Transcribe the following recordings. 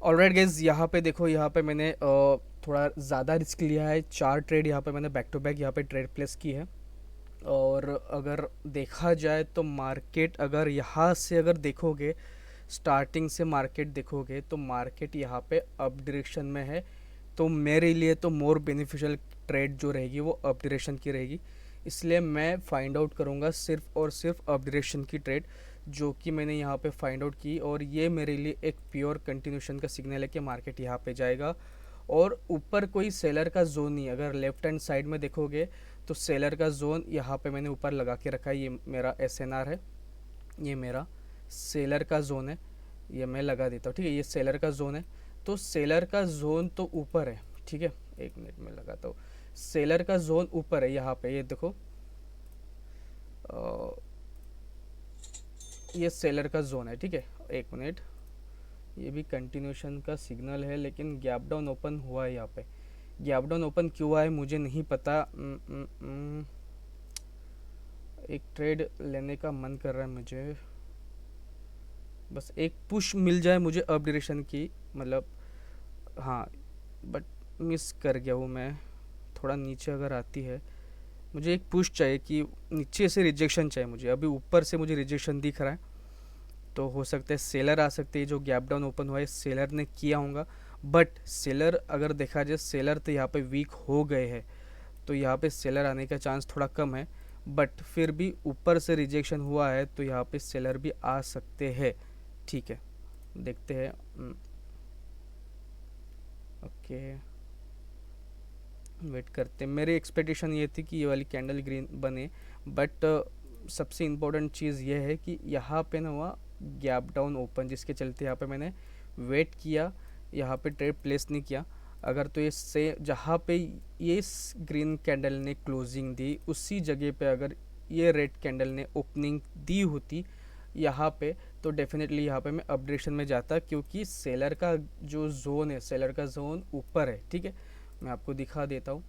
Alright guys, यहाँ पे देखो, यहाँ पे मैंने थोड़ा ज़्यादा रिस्क लिया है। 4 ट्रेड यहाँ पे मैंने बैक टू बैक यहाँ पे ट्रेड प्लेस की है। और अगर देखा जाए तो मार्केट, अगर यहाँ से अगर देखोगे, स्टार्टिंग से मार्केट देखोगे तो मार्केट यहाँ पे अप डायरेक्शन में है। तो मेरे लिए तो मोर बेनिफिशियल ट्रेड जो रहेगी वो अप डायरेक्शन की रहेगी। इसलिए मैं फाइंड आउट करूँगा सिर्फ और सिर्फ अप डायरेक्शन की ट्रेड, जो कि मैंने यहाँ पे फाइंड आउट की। और ये मेरे लिए एक प्योर कंटिन्यूशन का सिग्नल है कि मार्केट यहाँ पे जाएगा। और ऊपर कोई सेलर का जोन नहीं, अगर लेफ्ट हैंड साइड में देखोगे तो सेलर का जोन यहाँ पे मैंने ऊपर लगा के रखा है। ये मेरा SNR है, ये मेरा सेलर का जोन है। ये मैं लगा देता हूँ, ठीक है। ये सेलर का जोन है, तो सेलर का जोन तो ऊपर है, ठीक है। 1 मिनट में लगाता हूँ। सेलर का जोन ऊपर है यहाँ पे, ये देखो। अ, ये सेलर का जोन है, ठीक है। 1 मिनट, ये भी कंटिन्यूशन का सिग्नल है, लेकिन गैप डाउन ओपन हुआ है यहाँ पे। गैप डाउन ओपन क्यों हुआ है मुझे नहीं पता। एक ट्रेड लेने का मन कर रहा है मुझे, बस एक पुश मिल जाए मुझे अप डायरेक्शन की, मतलब। हाँ, बट मिस कर गया हूँ मैं। थोड़ा नीचे अगर आती है, मुझे एक पुश चाहिए कि नीचे से रिजेक्शन चाहिए मुझे। अभी ऊपर से मुझे रिजेक्शन दिख रहा है, तो हो सकता है सेलर आ सकते हैं। जो गैप डाउन ओपन हुआ है सेलर ने किया होगा, बट सेलर अगर देखा जाए, सेलर तो यहाँ पे वीक हो गए हैं, तो यहाँ पे सेलर आने का चांस थोड़ा कम है। बट फिर भी ऊपर से रिजेक्शन हुआ है तो यहाँ पे सेलर भी आ सकते हैं, ठीक है। देखते हैं। ओके, वेट करते हैं। मेरी एक्सपेक्टेशन ये थी कि ये वाली कैंडल ग्रीन बने, बट सबसे इम्पोर्टेंट चीज़ ये है कि यहाँ पे ना हुआ गैप डाउन ओपन, जिसके चलते यहाँ पे मैंने वेट किया, यहाँ पे ट्रेड प्लेस नहीं किया। अगर तो ये से जहाँ पे ये ग्रीन कैंडल ने क्लोजिंग दी, उसी जगह पे अगर ये रेड कैंडल ने ओपनिंग दी होती यहाँ पे, तो डेफिनेटली यहाँ पे मैं अप डायरेक्शन में जाता, क्योंकि सेलर का जो जोन है, सेलर का जोन ऊपर है, ठीक है। मैं आपको दिखा देता हूँ।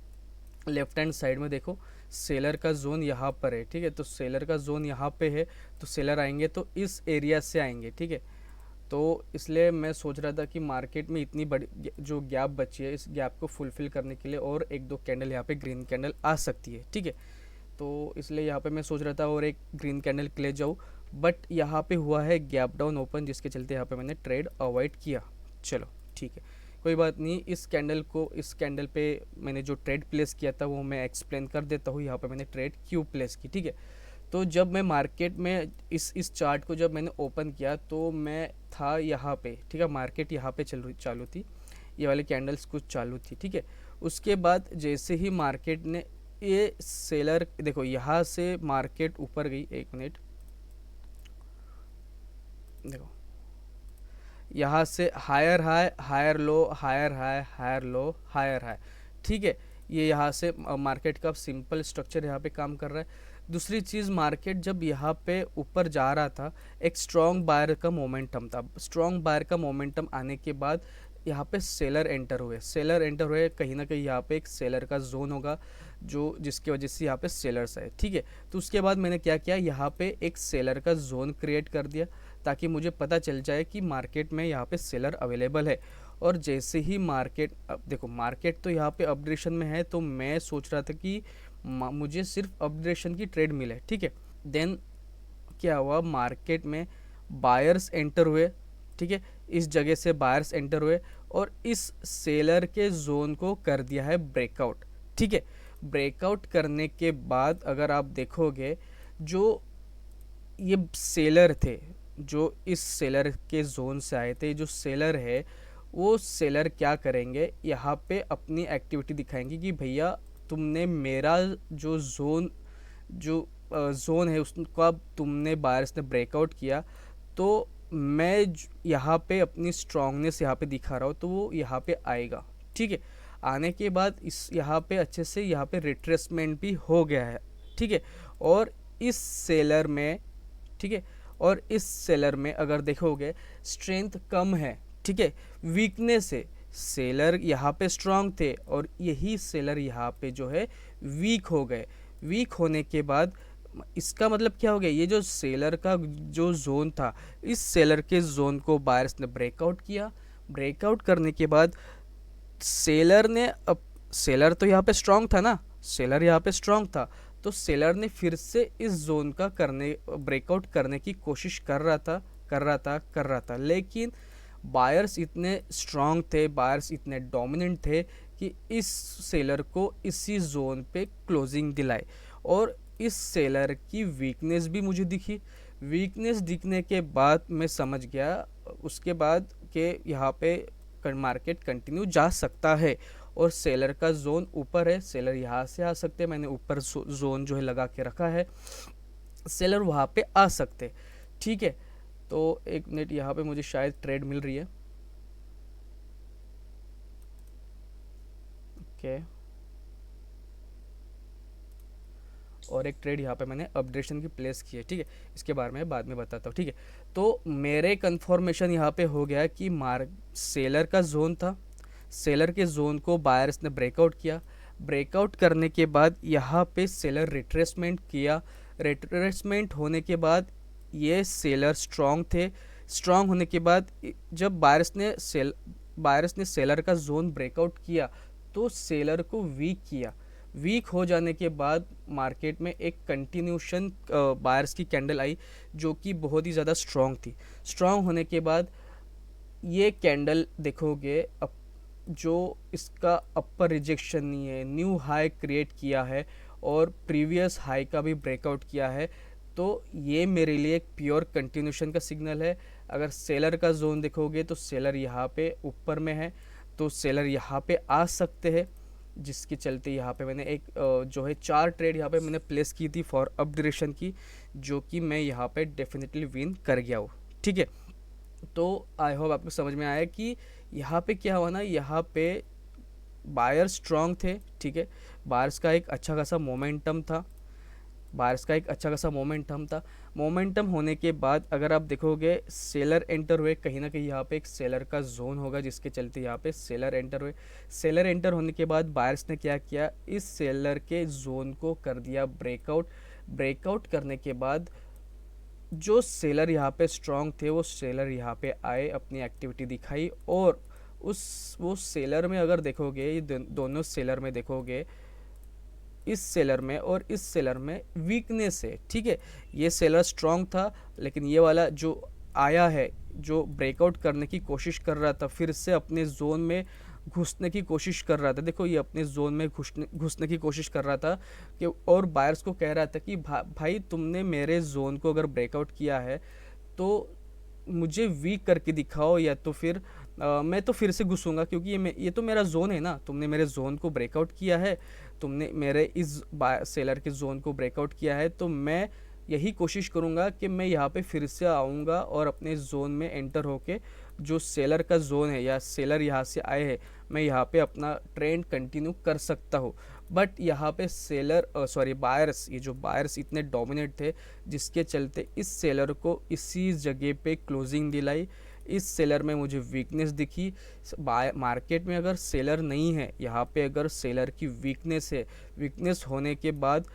लेफ्ट हैंड साइड में देखो, सेलर का जोन यहाँ पर है, ठीक है। तो सेलर का जोन यहाँ पे है, तो सेलर आएंगे तो इस एरिया से आएंगे, ठीक है। तो इसलिए मैं सोच रहा था कि मार्केट में इतनी बड़ी जो गैप बची है, इस गैप को फुलफिल करने के लिए और एक दो कैंडल यहाँ पे ग्रीन कैंडल आ सकती है, ठीक है। तो इसलिए यहाँ पे मैं सोच रहा था और एक ग्रीन कैंडल के लिए जाऊँ, बट यहाँ पे हुआ है गैप डाउन ओपन, जिसके चलते यहाँ पे मैंने ट्रेड अवॉइड किया। चलो, ठीक है, कोई बात नहीं। इस कैंडल पे मैंने जो ट्रेड प्लेस किया था वो मैं एक्सप्लेन कर देता हूँ। यहाँ पे मैंने ट्रेड क्यों प्लेस की, ठीक है। तो जब मैं मार्केट में इस चार्ट को जब मैंने ओपन किया तो मैं था यहाँ पे, ठीक है। मार्केट यहाँ पे चालू थी, ये वाली कैंडल्स कुछ चालू थी, ठीक है। उसके बाद जैसे ही मार्केट ने ये सेलर, देखो यहाँ से मार्केट ऊपर गई। 1 मिनट, देखो यहाँ से higher high, higher low, higher high, higher low, higher high, ठीक है। ये यहाँ से मार्केट का सिंपल स्ट्रक्चर यहाँ पे काम कर रहा है। दूसरी चीज़, मार्केट जब यहाँ पे ऊपर जा रहा था, एक स्ट्रॉन्ग बायर का मोमेंटम था। स्ट्रॉन्ग बायर का मोमेंटम आने के बाद यहाँ पे सेलर एंटर हुए, कहीं ना कहीं यहाँ पे एक सेलर का जोन होगा, जो जिसकी वजह से यहाँ पे सेलर्स आए, ठीक है। तो उसके बाद मैंने क्या किया, यहाँ पे एक सेलर का जोन क्रिएट कर दिया, ताकि मुझे पता चल जाए कि मार्केट में यहाँ पे सेलर अवेलेबल है। और जैसे ही मार्केट, अब देखो मार्केट तो यहाँ पे अपग्रेडेशन में है, तो मैं सोच रहा था कि मुझे सिर्फ अपग्रेडेशन की ट्रेड मिले, ठीक है। देन क्या हुआ, मार्केट में बायर्स एंटर हुए, ठीक है। इस जगह से बायर्स एंटर हुए और इस सेलर के जोन को कर दिया है ब्रेकआउट, ठीक है। ब्रेकआउट करने के बाद अगर आप देखोगे, जो ये सेलर थे, जो इस सेलर के जोन से आए थे, जो सेलर है वो सेलर क्या करेंगे, यहाँ पे अपनी एक्टिविटी दिखाएंगे कि भैया तुमने मेरा जो जोन है उसको अब तुमने बायर्स ने ब्रेकआउट किया, तो मैं यहाँ पे अपनी स्ट्रांगनेस यहाँ पे दिखा रहा हूँ, तो वो यहाँ पे आएगा, ठीक है। आने के बाद इस यहाँ पे अच्छे से यहाँ पे रिट्रेसमेंट भी हो गया है, ठीक है। और इस सेलर में, ठीक है, और इस सेलर में अगर देखोगे स्ट्रेंथ कम है, ठीक है, वीकनेस है। सेलर यहाँ पे स्ट्रांग थे और यही सेलर यहाँ पे जो है वीक हो गए। वीक होने के बाद इसका मतलब क्या हो गया, ये जो सेलर का जो जोन था, इस सेलर के जोन को बायर्स ने ब्रेकआउट किया। ब्रेकआउट करने के बाद सेलर ने अब सेलर तो यहाँ पे स्ट्रांग था ना, सेलर यहाँ पे स्ट्रांग था, तो सेलर ने फिर से इस जोन का करने ब्रेकआउट करने की कोशिश कर रहा था, लेकिन बायर्स इतने स्ट्रांग थे, बायर्स इतने डोमिनेंट थे कि इस सेलर को इसी जोन पे क्लोजिंग दिलाए। और इस सेलर की वीकनेस भी मुझे दिखी। वीकनेस दिखने के बाद मैं समझ गया उसके बाद कि यहाँ पे मार्केट कंटिन्यू जा सकता है और सेलर का जोन ऊपर है, सेलर यहाँ से आ सकते हैं, मैंने ऊपर जोन जो है लगा के रखा है, सेलर वहाँ पे आ सकते, ठीक है। तो एक मिनट, यहाँ पे मुझे शायद ट्रेड मिल रही है, ओके। और एक ट्रेड यहाँ पे मैंने अपडेशन की प्लेस की है, ठीक है, इसके बारे में बाद में बताता हूँ, ठीक है। तो मेरे कंफर्मेशन यहाँ पे हो गया कि सेलर का जोन था, सेलर के जोन को बायर्स ने ब्रेकआउट किया, ब्रेकआउट करने के बाद यहाँ पे सेलर रिट्रेसमेंट किया, रिट्रेसमेंट होने के बाद ये सेलर स्ट्रांग थे, स्ट्रांग होने के बाद जब बायर्स ने सेलर का जोन ब्रेकआउट किया तो सेलर को वीक किया। वीक हो जाने के बाद मार्केट में एक कंटिन्यूशन बायर्स की कैंडल आई जो कि बहुत ही ज़्यादा स्ट्रांग थी। स्ट्रांग होने के बाद ये कैंडल देखोगे अब जो इसका अपर रिजेक्शन नहीं है, न्यू हाई क्रिएट किया है और प्रीवियस हाई का भी ब्रेकआउट किया है, तो ये मेरे लिए एक प्योर कंटिन्यूशन का सिग्नल है। अगर सेलर का जोन देखोगे तो सेलर यहाँ पे ऊपर में है, तो सेलर यहाँ पे आ सकते हैं, जिसके चलते यहाँ पे मैंने एक जो है 4 ट्रेड यहाँ पे मैंने प्लेस की थी फॉर अप डायरेक्शन की, जो कि मैं यहाँ पे डेफिनेटली विन कर गया हूँ, ठीक है। तो आई होप आपको समझ में आया कि यहाँ पे क्या हुआ ना, यहाँ पे बायर स्ट्रांग थे, ठीक है, बायर्स का एक अच्छा खासा मोमेंटम था, बायर्स का एक अच्छा खासा मोमेंटम था। मोमेंटम होने के बाद अगर आप देखोगे सेलर एंटर हुए, कहीं ना कहीं यहाँ पे एक सेलर का जोन होगा जिसके चलते यहाँ पे सेलर एंटर हुए। सेलर एंटर होने के बाद बायर्स ने क्या किया, इस सेलर के जोन को कर दिया ब्रेकआउट। ब्रेकआउट करने के बाद जो सेलर यहाँ पे स्ट्रांग थे वो सेलर यहाँ पे आए, अपनी एक्टिविटी दिखाई, और वो सेलर में अगर देखोगे, ये दोनों सेलर में देखोगे, इस सेलर में और इस सेलर में वीकनेस है, ठीक है। ये सेलर स्ट्रांग था, लेकिन ये वाला जो आया है, जो ब्रेकआउट करने की कोशिश कर रहा था, फिर से अपने जोन में घुसने की कोशिश कर रहा था, देखो ये अपने जोन में घुसने की कोशिश कर रहा था कि, और बायर्स को कह रहा था कि भाई तुमने मेरे जोन को अगर ब्रेकआउट किया है तो मुझे वीक करके दिखाओ, या तो फिर मैं तो फिर से घुसूंगा, क्योंकि ये तो मेरा जोन है ना, तुमने मेरे जोन को ब्रेकआउट किया है, तुमने मेरे इस सेलर के जोन को ब्रेकआउट किया है, तो मैं यही कोशिश करूंगा कि मैं यहाँ पे फिर से आऊँगा और अपने जोन में एंटर होके जो सेलर का जोन है या सेलर यहाँ से आए हैं, मैं यहाँ पे अपना ट्रेंड कंटिन्यू कर सकता हूँ। बट यहाँ पे बायर्स, ये जो बायर्स इतने डोमिनेट थे जिसके चलते इस सेलर को इसी जगह पे क्लोजिंग दिलाई। इस सेलर में मुझे वीकनेस दिखी। मार्केट में अगर सेलर नहीं है, यहाँ पे अगर सेलर की वीकनेस है, वीकनेस होने के बाद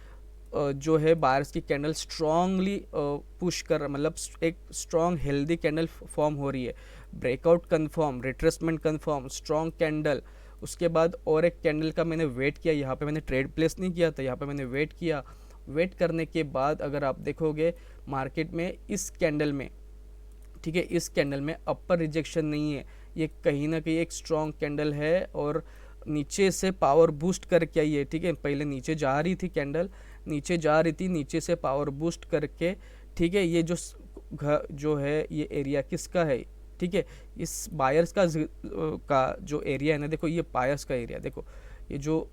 जो है बायर्स की कैंडल स्ट्रांगली पुश कर, मतलब एक स्ट्रांग हेल्दी कैंडल फॉर्म हो रही है, breakout confirm, retracement confirm, strong candle. उसके बाद और एक कैंडल का मैंने वेट किया, यहाँ पे मैंने ट्रेड प्लेस नहीं किया था, यहाँ पे मैंने वेट किया। वेट करने के बाद अगर आप देखोगे मार्केट में इस कैंडल में, ठीक है, इस कैंडल में अपर रिजेक्शन नहीं है, ये कहीं ना कहीं एक स्ट्रॉन्ग कैंडल है और नीचे से पावर बूस्ट करके आई है, ठीक है। पहले नीचे जा रही थी कैंडल, नीचे जा रही थी, नीचे से पावर बूस्ट करके, ठीक है। ये जो है ये एरिया किसका है, ठीक है, इस बायर्स का जो एरिया है ना, देखो ये बायर्स का एरिया, देखो ये जो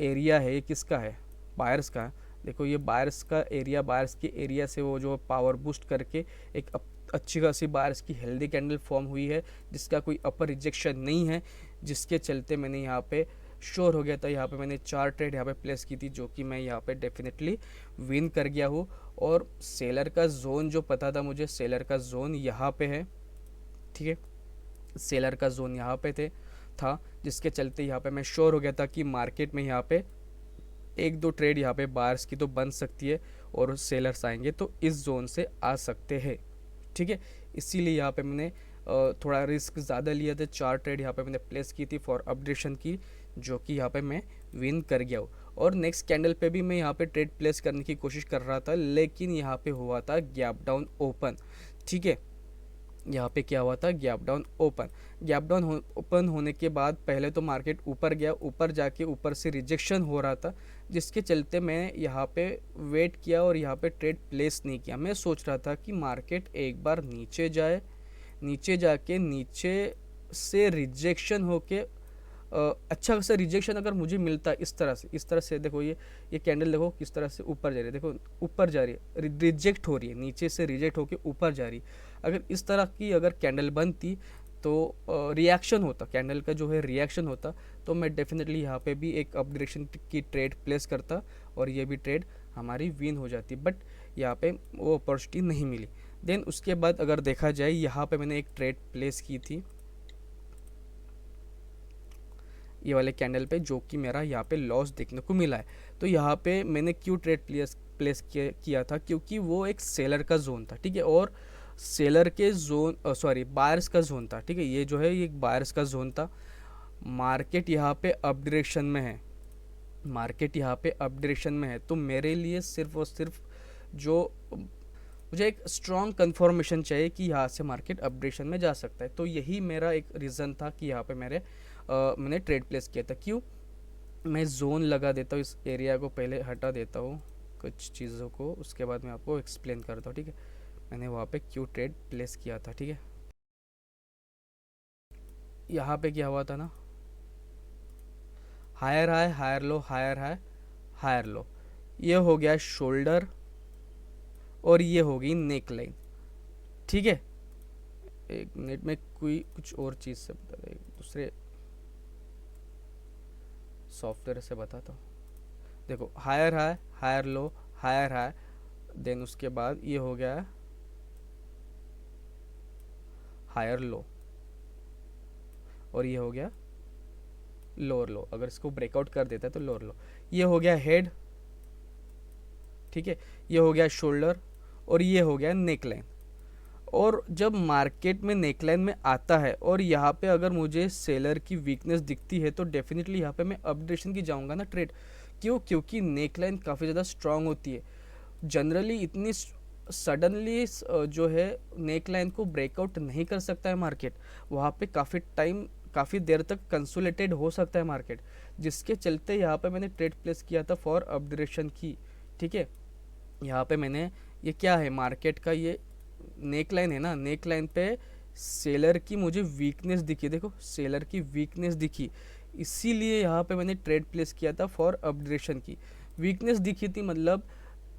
एरिया है ये किसका है, बायर्स का। देखो ये बायर्स का एरिया, बायर्स के एरिया से वो जो पावर बूस्ट करके एक अच्छी खासी बायर्स की हेल्दी कैंडल फॉर्म हुई है जिसका कोई अपर रिजेक्शन नहीं है, जिसके चलते मैंने यहाँ पे श्योर हो गया था, यहाँ पे मैंने 4 ट्रेड यहाँ पे प्लेस की थी, जो कि मैं यहाँ पे डेफिनेटली विन कर गया हूँ। और सेलर का जोन जो पता था मुझे, सेलर का जोन यहाँ पे है, ठीक है, सेलर का जोन यहाँ पे था, जिसके चलते यहाँ पे मैं श्योर हो गया था कि मार्केट में यहाँ पे 1-2 ट्रेड यहाँ पे बायर्स की तो बन सकती है और सेलर्स आएंगे तो इस जोन से आ सकते हैं, ठीक है। इसीलिए यहाँ पे मैंने थोड़ा रिस्क ज़्यादा लिया था, 4 ट्रेड यहाँ पे मैंने प्लेस की थी फॉर अपडेशन की, जो कि यहाँ पे मैं विन कर गया हूँ। और नेक्स्ट कैंडल पे भी मैं यहाँ पे ट्रेड प्लेस करने की कोशिश कर रहा था, लेकिन यहाँ पे हुआ था गैप डाउन ओपन। ठीक है, यहाँ पे क्या हुआ था, gap down open. Gap down open होने के बाद पहले तो मार्केट ऊपर गया, ऊपर जाके ऊपर से रिजेक्शन हो रहा था, जिसके चलते मैं यहाँ पे वेट किया और यहाँ पे ट्रेड प्लेस नहीं किया। मैं सोच रहा था कि मार्केट एक बार नीचे जाए, नीचे जाके नीचे से रिजेक्शन होके अच्छा खासा रिजेक्शन अगर मुझे मिलता इस तरह से देखो, ये कैंडल देखो किस तरह से ऊपर जा रही है, देखो ऊपर जा रही है, रिजेक्ट हो रही है, नीचे से रिजेक्ट होके ऊपर जा रही है। अगर इस तरह की अगर कैंडल बनती तो रिएक्शन होता, कैंडल का जो है रिएक्शन होता, तो मैं डेफिनेटली यहाँ पे भी एक अप डायरेक्शन की ट्रेड प्लेस करता और ये भी ट्रेड हमारी विन हो जाती, बट यहाँ पे वो अपॉर्चुनिटी नहीं मिली। देन उसके बाद अगर देखा जाए, यहाँ पे मैंने एक ट्रेड प्लेस की थी ये वाले कैंडल पे, जो कि मेरा यहाँ पे लॉस देखने को मिला है। तो यहाँ पे मैंने क्यों ट्रेड प्लेस किया था, क्योंकि वो एक सेलर का जोन था। ठीक है, और सेलर के जोन सॉरी बायर्स का जोन था। ठीक है, ये जो है ये एक बायर्स का जोन था। मार्केट यहाँ पे अप डायरेक्शन में है, मार्केट यहाँ पे अप डायरेक्शन में है, तो मेरे लिए सिर्फ और सिर्फ जो मुझे एक स्ट्रॉन्ग कंफर्मेशन चाहिए कि यहाँ से मार्केट अप डायरेक्शन में जा सकता है। तो यही मेरा एक रीज़न था कि यहाँ पे मैंने ट्रेड प्लेस किया था। क्यों, मैं जोन लगा देता हूँ, इस एरिया को पहले हटा देता हूँ कुछ चीज़ों को, उसके बाद मैं आपको एक्सप्लेन करता हूँ। ठीक है, मैंने वहाँ पे क्यों ट्रेड प्लेस किया था। ठीक है, यहाँ पे क्या हुआ था ना, higher high higher low, higher high higher low, ये हो गया शोल्डर और ये हो गई नेक लाइन। ठीक है, एक मिनट में कोई कुछ और चीज़ से बता रहे, दूसरे सॉफ्टवेयर से बताता हूँ। देखो, higher high higher low higher high, then उसके बाद ये हो गया हायर लो और ये हो गया लोअर लो। अगर इसको ब्रेकआउट कर देता है तो लोअर लो, ये हो गया हेड। ठीक है, ये हो गया शोल्डर और ये हो गया नेक लाइन। और जब मार्केट में नेकलाइन में आता है और यहाँ पे अगर मुझे सेलर की वीकनेस दिखती है, तो डेफिनेटली यहाँ पे मैं अपडेशन की जाऊँगा ना ट्रेड। क्यों, क्योंकि नेकलाइन काफ़ी ज़्यादा स्ट्रांग होती है। जनरली इतनी सडनली जो है नेकलाइन को ब्रेकआउट नहीं कर सकता है मार्केट, वहाँ पे काफ़ी देर तक कंसोलिडेटेड हो सकता है मार्केट, जिसके चलते यहाँ पे मैंने ट्रेड प्लेस किया था फॉर अपडेशन की। ठीक है, यहाँ पे मैंने, ये क्या है, मार्केट का ये नेक लाइन है ना, नेक लाइन पे सेलर की मुझे वीकनेस दिखी, देखो सेलर की वीकनेस दिखी, इसीलिए यहाँ पे मैंने ट्रेड प्लेस किया था फॉर अपडेशन की। वीकनेस दिखी थी मतलब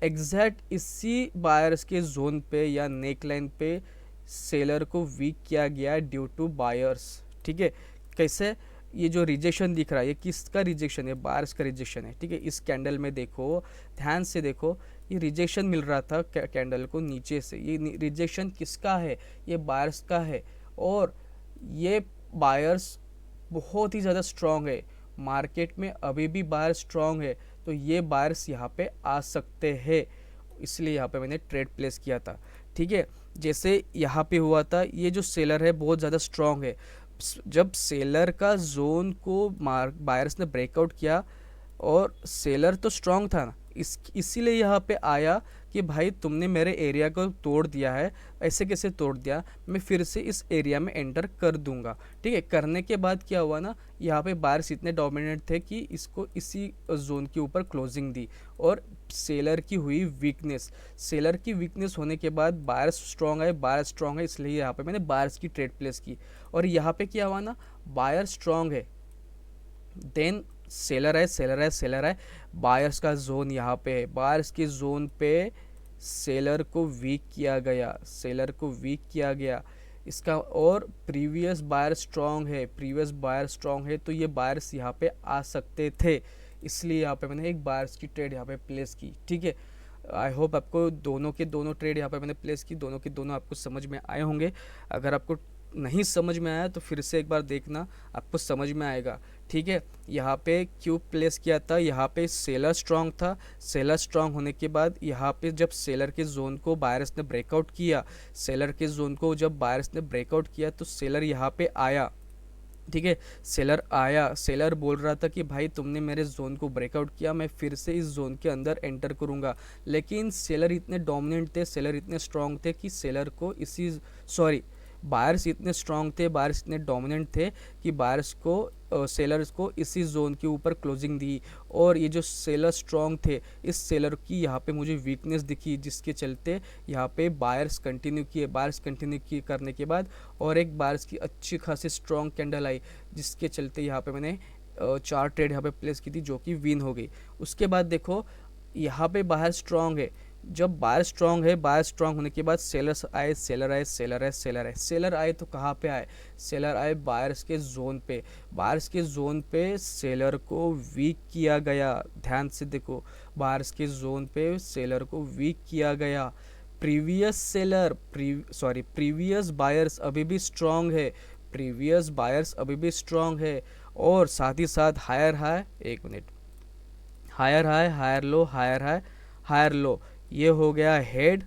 एग्जैक्ट इसी बायर्स के जोन पे या नेक लाइन पे सेलर को वीक किया गया ड्यू टू बायर्स। ठीक है, कैसे, ये जो रिजेक्शन दिख रहा है, ये किसका रिजेक्शन है, बायर्स का रिजेक्शन है। ठीक है, इस कैंडल में देखो, ध्यान से देखो, ये रिजेक्शन मिल रहा था कैंडल को नीचे से, ये रिजेक्शन किसका है, ये बायर्स का है। और ये बायर्स बहुत ही ज़्यादा स्ट्रांग है, मार्केट में अभी भी बायर स्ट्रांग है, तो ये बायर्स यहाँ पे आ सकते हैं, इसलिए यहाँ पे मैंने ट्रेड प्लेस किया था। ठीक है, जैसे यहाँ पे हुआ था, ये जो सेलर है बहुत ज़्यादा स्ट्रांग है, जब सेलर का जोन को बायर्स ने ब्रेकआउट किया और सेलर तो स्ट्रांग था ना, इसीलिए यहाँ पे आया कि भाई तुमने मेरे एरिया को तोड़ दिया है, ऐसे कैसे तोड़ दिया, मैं फिर से इस एरिया में एंटर कर दूंगा। ठीक है, करने के बाद क्या हुआ ना, यहाँ पे बायर्स इतने डोमिनेट थे कि इसको इसी जोन के ऊपर क्लोजिंग दी और सेलर की हुई वीकनेस, सेलर की वीकनेस होने के बाद बायर्स स्ट्रांग है, बायर स्ट्रांग है, इसलिए यहाँ पे मैंने बायर्स की ट्रेड प्लेस की। और यहाँ पे क्या हुआ ना, बायर स्ट्रांग है, देन सेलर है, सेलर है, सेलर है, बायर्स का जोन यहाँ पे है, बायर्स के जोन पे सेलर को वीक किया गया, सेलर को वीक किया गया इसका। और प्रीवियस बायर स्ट्रांग है, प्रीवियस बायर स्ट्रांग है, तो ये बायर्स यहाँ पे आ सकते थे, इसलिए यहाँ पे मैंने एक बायर्स की ट्रेड यहाँ पे प्लेस की। ठीक है, आई होप आपको दोनों के दोनों ट्रेड यहाँ पे मैंने प्लेस की, दोनों के दोनों आपको समझ में आए होंगे। अगर आपको नहीं समझ में आया तो फिर से एक बार देखना, आपको समझ में आएगा। ठीक है, यहाँ पे क्यों प्लेस किया था, यहाँ पे सेलर स्ट्रांग था। सेलर स्ट्रांग होने के बाद यहाँ पे जब सेलर के जोन को बायर्स ने ब्रेकआउट किया, सेलर के जोन को जब बायर्स ने ब्रेकआउट किया तो सेलर यहाँ पे आया। ठीक है, सेलर आया, सेलर बोल रहा था कि भाई तुमने मेरे जोन को ब्रेकआउट किया, मैं फिर से इस जोन के अंदर एंटर करूंगा। लेकिन सेलर इतने डोमिनेंट थे, सेलर इतने स्ट्रांग थे कि सेलर को इसी सॉरी बायर्स इतने स्ट्रांग थे, बायर्स इतने डोमिनेंट थे कि बायर्स को सेलर्स को इसी जोन के ऊपर क्लोजिंग दी। और ये जो सेलर स्ट्रांग थे, इस सेलर की यहाँ पे मुझे वीकनेस दिखी, जिसके चलते यहाँ पे बायर्स कंटिन्यू किए। बायर्स कंटिन्यू किए करने के बाद और एक बायर्स की अच्छी खासी स्ट्रांग कैंडल आई, जिसके चलते यहाँ पे मैंने 4 ट्रेड यहाँ पे प्लेस की थी जो कि विन हो गई। उसके बाद देखो यहाँ पे बाहर स्ट्रांग है, जब बायर स्ट्रांग है, बायर स्ट्रांग होने के बाद सेलर्स आए, सेलर आए, सेलर आए, सेलर आए। सेलर आए तो कहाँ पे आए, सेलर आए बायर्स के जोन पे। बायर्स के जोन पे सेलर को वीक किया गया, ध्यान से देखो, बायर्स के जोन पे सेलर को वीक किया गया। प्रीवियस सेलर प्रीवियस बायर्स अभी भी स्ट्रांग है, प्रीवियस बायर्स अभी भी स्ट्रांग है। और साथ ही साथ हायर हाई, एक minute, higher high, higher low, higher high, higher low, ये हो गया हेड,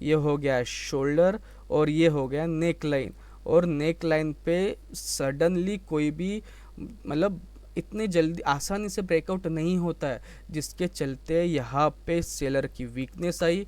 ये हो गया शोल्डर, और ये हो गया नेक लाइन। और नेक लाइन पे सडनली कोई भी मतलब इतने जल्दी आसानी से ब्रेकआउट नहीं होता है, जिसके चलते यहाँ पे सेलर की वीकनेस आई।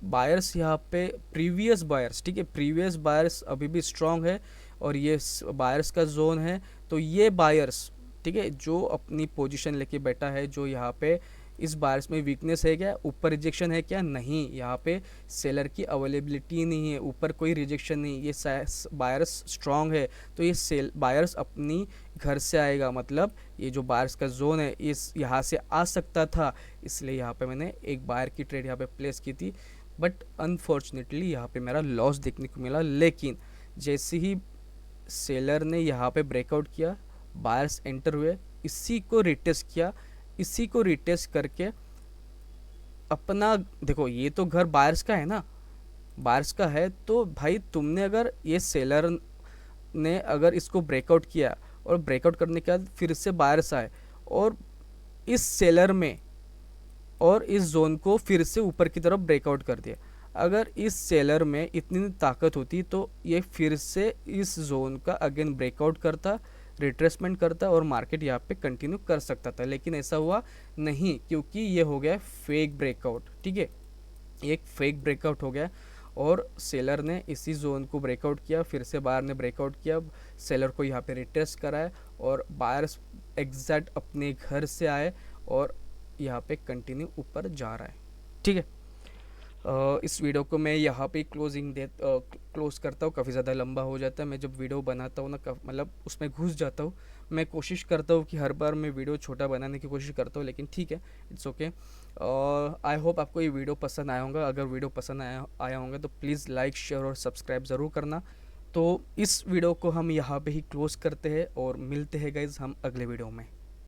बायर्स यहाँ पे प्रीवियस बायर्स, ठीक है, प्रीवियस बायर्स अभी भी स्ट्रांग है और ये बायर्स का जोन है। तो ये बायर्स, ठीक है, जो अपनी पोजीशन लेके बैठा है, जो यहाँ पे इस बायर्स में वीकनेस है क्या, ऊपर रिजेक्शन है क्या, नहीं, यहाँ पे सेलर की अवेलेबिलिटी नहीं है, ऊपर कोई रिजेक्शन नहीं, ये बायर्स स्ट्रांग है। तो ये बायर्स अपनी घर से आएगा, मतलब ये जो बायर्स का जोन है इस यहाँ से आ सकता था, इसलिए यहाँ पे मैंने एक बायर की ट्रेड यहाँ पे प्लेस की थी। बट अनफॉर्चुनेटली यहाँ पे मेरा लॉस देखने को मिला। लेकिन जैसे ही सेलर ने यहाँ पे ब्रेकआउट किया, बायर्स एंटर हुए, इसी को रिटेस्ट किया, इसी को रिटेस्ट करके अपना, देखो ये तो घर बायर्स का है ना, बायर्स का है, तो भाई तुमने अगर ये सेलर ने अगर इसको ब्रेकआउट किया और ब्रेकआउट करने के बाद फिर से बायर्स आए और इस सेलर में और इस जोन को फिर से ऊपर की तरफ ब्रेकआउट कर दिया, अगर इस सेलर में इतनी ताकत होती तो ये फिर से इस जोन का अगेन ब्रेकआउट करता, रिट्रेसमेंट करता और मार्केट यहाँ पे कंटिन्यू कर सकता था। लेकिन ऐसा हुआ नहीं, क्योंकि ये हो गया फेक ब्रेकआउट। ठीक है, एक फेक ब्रेकआउट हो गया और सेलर ने इसी जोन को ब्रेकआउट किया, फिर से बायर ने ब्रेकआउट किया, सेलर को यहाँ पे रिटेस्ट कराया और बायर्स एग्जैक्ट अपने घर से आए और यहाँ पे कंटिन्यू ऊपर जा रहा है। ठीक है, इस वीडियो को मैं यहाँ पे क्लोज करता हूँ, काफ़ी ज़्यादा लंबा हो जाता है। मैं जब वीडियो बनाता हूँ ना, मतलब उसमें घुस जाता हूँ। मैं कोशिश करता हूँ कि हर बार मैं वीडियो छोटा बनाने की कोशिश करता हूँ, लेकिन ठीक है, इट्स ओके। आई होप आपको ये वीडियो पसंद आया होगा। अगर वीडियो पसंद आया होगा तो प्लीज़ लाइक, शेयर और सब्सक्राइब ज़रूर करना। तो इस वीडियो को हम यहाँ पे ही क्लोज़ करते हैं और मिलते हैं गाइज़ हम अगले वीडियो में।